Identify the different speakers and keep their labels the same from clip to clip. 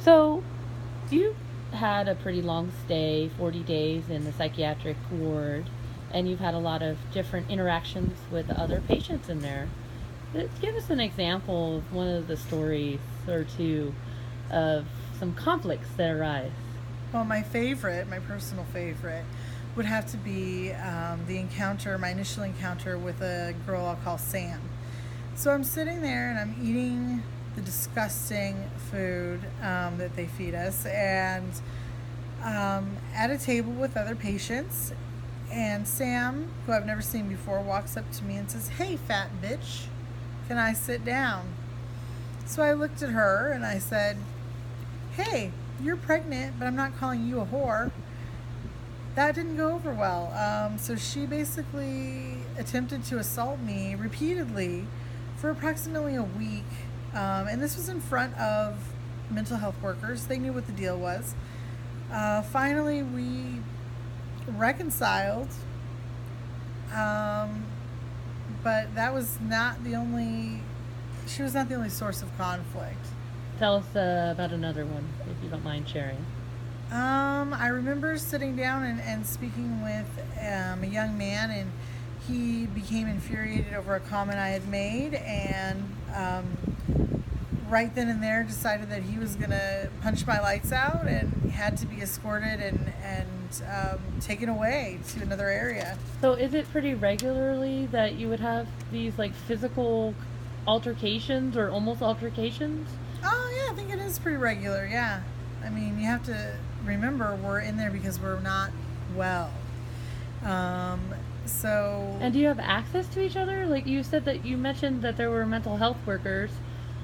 Speaker 1: So, you had a pretty long stay, 40 days in the psychiatric ward, and you've had a lot of different interactions with other patients in there. Give us an example of one of the stories or two of some conflicts that arise.
Speaker 2: Well, my personal favorite, would have to be my initial encounter with a girl I'll call Sam. So I'm sitting there and I'm eating the disgusting food that they feed us, and at a table with other patients. And Sam, who I've never seen before, walks up to me and says, "Hey, fat bitch, can I sit down?" So I looked at her and I said, "Hey, you're pregnant, but I'm not calling you a whore." That didn't go over well. So she basically attempted to assault me repeatedly for approximately a week. And this was in front of mental health workers. They knew what the deal was. Finally, we reconciled. But that was not the only, she was not the only source of conflict.
Speaker 1: Tell us about another one, if you don't mind sharing.
Speaker 2: I remember sitting down and speaking with a young man, and he became infuriated over a comment I had made, and right then and there decided that he was going to punch my lights out and had to be escorted and taken away to another area.
Speaker 1: So, is it pretty regularly that you would have these like physical altercations or almost altercations?
Speaker 2: Oh, yeah, I think it is pretty regular, yeah. I mean, you have to remember we're in there because we're not well. So.
Speaker 1: And do you have access to each other? Like you said that you mentioned that there were mental health workers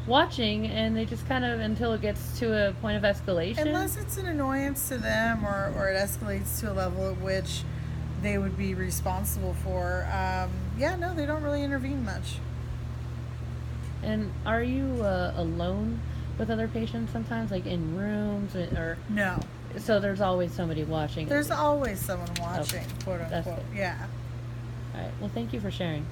Speaker 1: watching, and they just kind of until it gets to a point of escalation.
Speaker 2: Unless it's an annoyance to them, or it escalates to a level at which they would be responsible for. Yeah, no, they don't really intervene much.
Speaker 1: And are you alone with other patients sometimes, like in rooms or?
Speaker 2: No.
Speaker 1: So there's always somebody watching.
Speaker 2: There's always someone watching,
Speaker 1: Okay.
Speaker 2: quote
Speaker 1: That's
Speaker 2: unquote.
Speaker 1: good.
Speaker 2: Yeah.
Speaker 1: All right. Well, thank you for sharing.